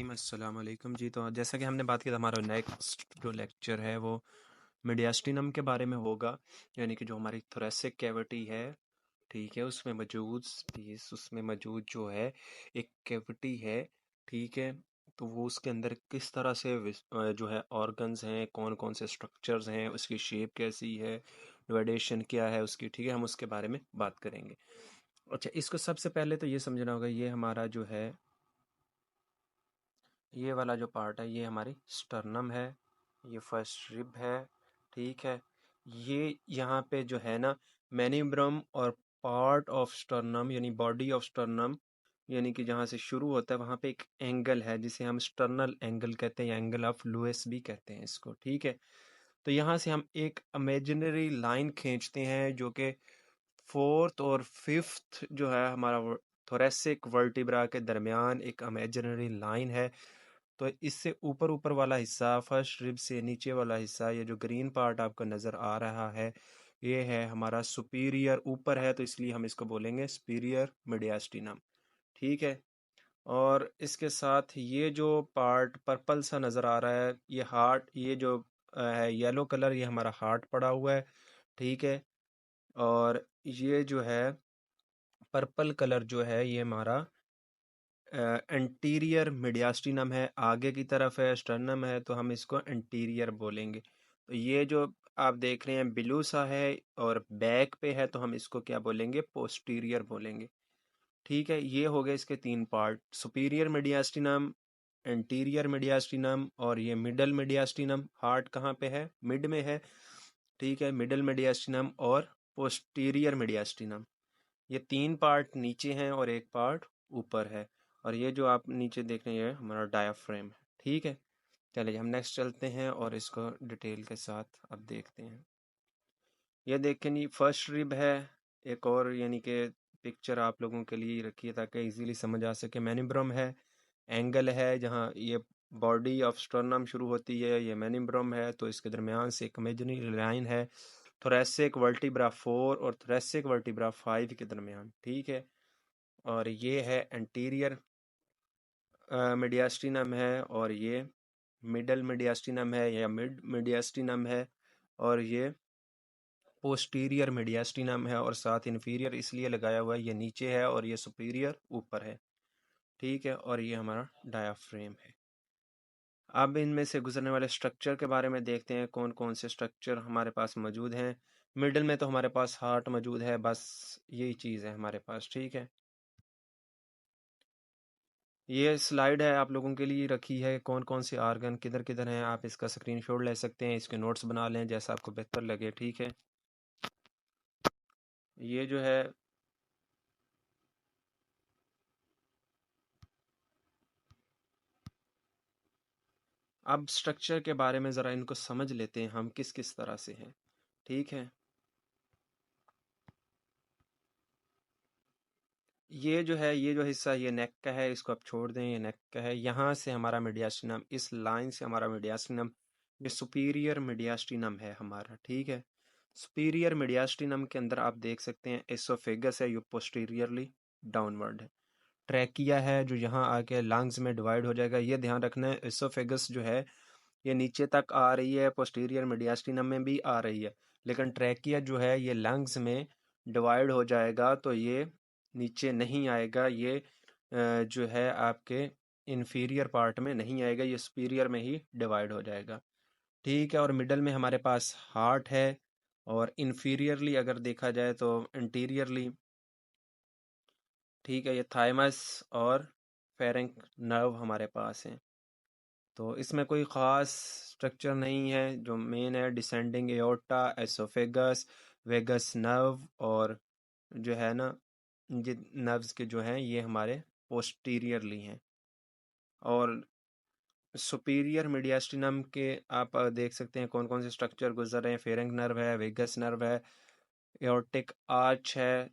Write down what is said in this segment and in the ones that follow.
अस्सलाम वालेकुम जी। तो जैसा कि हमने बात की, हमारा नेक्स्ट जो लेक्चर है वो मीडियास्टिनम के बारे में होगा, यानी कि जो हमारी थोरेसिक कैविटी है, ठीक है, उसमें मौजूद स्पेस, उसमें मौजूद जो है एक कैविटी है, ठीक है। तो वो उसके अंदर किस तरह से जो है ऑर्गन्स हैं, कौन कौन से स्ट्रक्चर्स हैं, उसकी शेप कैसी है, डिवाइडेशन क्या है उसकी, ठीक है, हम उसके बारे में बात करेंगे। अच्छा, इसको सबसे पहले तो ये समझना होगा, ये हमारा जो है ये वाला जो पार्ट है ये हमारी स्टर्नम है, ये फर्स्ट रिब है, ठीक है। ये यहाँ पे जो है ना मेनिब्रम और पार्ट ऑफ स्टर्नम यानी बॉडी ऑफ स्टर्नम, यानी कि जहाँ से शुरू होता है वहाँ पे एक एंगल है जिसे हम स्टर्नल एंगल कहते हैं या एंगल ऑफ लुइस भी कहते हैं इसको, ठीक है। तो यहाँ से हम एक इमेजिनरी लाइन खींचते हैं जो कि फोर्थ और फिफ्थ जो है हमारा थोरेसिक वर्टिब्रा के दरमियान एक इमेजिनरी लाइन है। तो इससे ऊपर ऊपर वाला हिस्सा, फर्स्ट रिब से नीचे वाला हिस्सा, ये जो ग्रीन पार्ट आपको नज़र आ रहा है, ये है हमारा सुपीरियर, ऊपर है तो इसलिए हम इसको बोलेंगे सुपीरियर मीडियास्टिनम, ठीक है। और इसके साथ ये जो पार्ट पर्पल सा नज़र आ रहा है, ये हार्ट, ये जो है येलो कलर, ये हमारा हार्ट पड़ा हुआ है, ठीक है। और ये जो है पर्पल कलर जो है ये हमारा एंटीरियर मीडियास्टिनम है, आगे की तरफ है, स्टर्नम है, तो हम इसको एंटीरियर बोलेंगे। तो ये जो आप देख रहे हैं ब्लू सा है और बैक पे है, तो हम इसको क्या बोलेंगे, पोस्टीरियर बोलेंगे, ठीक है। ये हो गए इसके तीन part, superior mediastinum, anterior mediastinum और ये मिडल मीडियास्टिनम। हार्ट कहाँ पे है, मिड में है, ठीक है, मिडल मीडियास्टिनम और पोस्टीरियर मीडियास्टिनम। ये तीन पार्ट नीचे हैं और एक पार्ट ऊपर है। और ये जो आप नीचे देख रहे हैं हमारा डायाफ्रेम है, ठीक है। चलिए हम नेक्स्ट चलते हैं और इसको डिटेल के साथ अब देखते हैं। ये देखें, ये फर्स्ट रिब है, एक और यानी कि पिक्चर आप लोगों के लिए रखी है ताकि इजीली समझ आ सके। मैनिब्रम है, एंगल है जहाँ ये बॉडी ऑफ स्टर्नम शुरू होती है, ये मैनिब्रम है, तो इसके दरमियान से एक इमेजिनरी लाइन है थोरेसिक वर्टिब्रा 4 और थोरेसिक वर्टिब्रा 5 के दरमियान, ठीक है। और ये है एंटीरियर मीडियास्टिनम है, और ये मिडल मीडियास्टिनम है या मिड मीडियास्टिनम है, और ये पोस्टीरियर मीडियास्टिनम है, और साथ इन्फीरियर इसलिए लगाया हुआ है, ये नीचे है और ये सुपीरियर ऊपर है, ठीक है। और ये हमारा डायाफ्रेम है। अब इनमें से गुजरने वाले स्ट्रक्चर के बारे में देखते हैं, कौन कौन से स्ट्रक्चर हमारे पास मौजूद हैं। मिडल में तो हमारे पास हार्ट मौजूद है, बस यही चीज़ है हमारे पास, ठीक है। ये स्लाइड है आप लोगों के लिए रखी है, कौन कौन से आर्गन किधर किधर हैं, आप इसका स्क्रीनशॉट ले सकते हैं, इसके नोट्स बना लें जैसा आपको बेहतर लगे, ठीक है। ये जो है अब स्ट्रक्चर के बारे में ज़रा इनको समझ लेते हैं हम किस किस तरह से हैं, ठीक है। ये जो है, ये जो हिस्सा ये नेक का है, इसको आप छोड़ दें, ये नेक का है। यहाँ से हमारा मीडियास्टिनम, इस लाइन से हमारा मीडियास्टिनम, ये सुपीरियर मीडियास्टिनम है हमारा, ठीक है। सुपीरियर मीडियास्टिनम के अंदर आप देख सकते हैं एसोफेगस है, ये पोस्टीरियरली डाउनवर्ड है। ट्रैकिया है जो यहाँ आके लंग्स में डिवाइड हो जाएगा, ये ध्यान रखना है। एसोफेगस जो है ये नीचे तक आ रही है, पोस्टीरियर मीडियास्टिनम में भी आ रही है, लेकिन ट्रैकिया जो है ये लंग्स में डिवाइड हो जाएगा, तो ये नीचे नहीं आएगा, ये जो है आपके इन्फीरियर पार्ट में नहीं आएगा, ये सुपीरियर में ही डिवाइड हो जाएगा, ठीक है। और मिडल में हमारे पास हार्ट है, और इन्फीरियरली अगर देखा जाए तो इंटीरियरली, ठीक है, ये थाइमस और फेरेंक नर्व हमारे पास हैं। तो इसमें कोई ख़ास स्ट्रक्चर नहीं है, जो मेन है descending aorta, oesophagus, vagus nerve, और जो है ना ये नर्व्स के जो हैं ये हमारे पोस्टीरियरली हैं। और सुपीरियर मीडियास्टिनम के आप देख सकते हैं कौन कौन से स्ट्रक्चर गुजर रहे हैं। फेरेंक नर्व है, वेगस नर्व है, एओर्टिक आर्च है,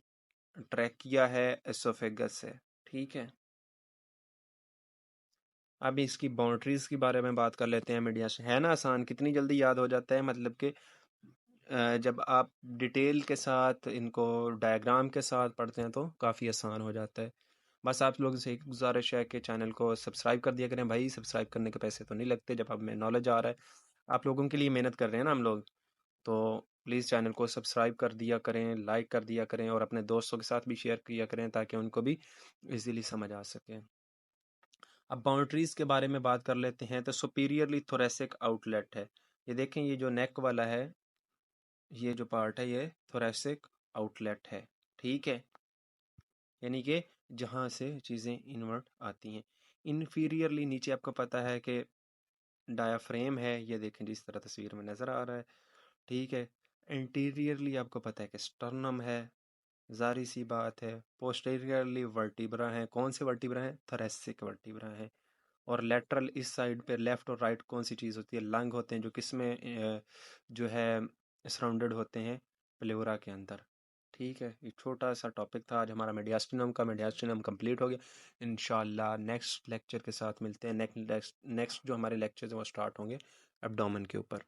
ट्रैकिया है, एसोफेगस है, ठीक है। अब इसकी बाउंड्रीज के बारे में बात कर लेते हैं। मीडिया से है ना आसान, कितनी जल्दी याद हो जाता है, मतलब कि जब आप डिटेल के साथ इनको डायग्राम के साथ पढ़ते हैं तो काफ़ी आसान हो जाता है। बस आप लोगों से एक गुजारिश है कि चैनल को सब्सक्राइब कर दिया करें भाई, सब्सक्राइब करने के पैसे तो नहीं लगते, जब आप में नॉलेज आ रहा है, आप लोगों के लिए मेहनत कर रहे हैं ना हम लोग, तो प्लीज़ चैनल को सब्सक्राइब कर दिया करें, लाइक कर दिया करें और अपने दोस्तों के साथ भी शेयर किया करें ताकि उनको भी इजीली समझ आ सके। अब बाउंड्रीज के बारे में बात कर लेते हैं। तो सुपीरियरली थोरेसिक आउटलेट है, ये देखें, ये जो नेक वाला है, ये जो पार्ट है, ये थोरेसिक आउटलेट है, ठीक है, यानी कि जहाँ से चीज़ें इनवर्ट आती हैं। इन्फीरियरली नीचे आपको पता है कि डायाफ्रेम है, ये देखें जिस तरह तस्वीर में नज़र आ रहा है, ठीक है। इंटीरियरली आपको पता है कि स्टर्नम है, जारी सी बात है। पोस्टीरियरली वर्टिब्रा है, कौन से वर्टिब्रा हैं? थोरेसिक वर्टिब्रा है। और लेटरल इस साइड पे लेफ्ट और राइट कौन सी चीज़ होती है? लंग होते हैं, जो किसमें जो है सराउंडेड होते हैं, प्लेउरा के अंदर, ठीक है। ये छोटा सा टॉपिक था आज हमारा मीडियास्टिनम का। मीडियास्टिनम कंप्लीट हो गया। इंशाल्लाह नेक्स्ट लेक्चर के साथ मिलते हैं। नेक्स्ट जो हमारे लेक्चर्स हैं वो स्टार्ट होंगे एब्डोमेन के ऊपर।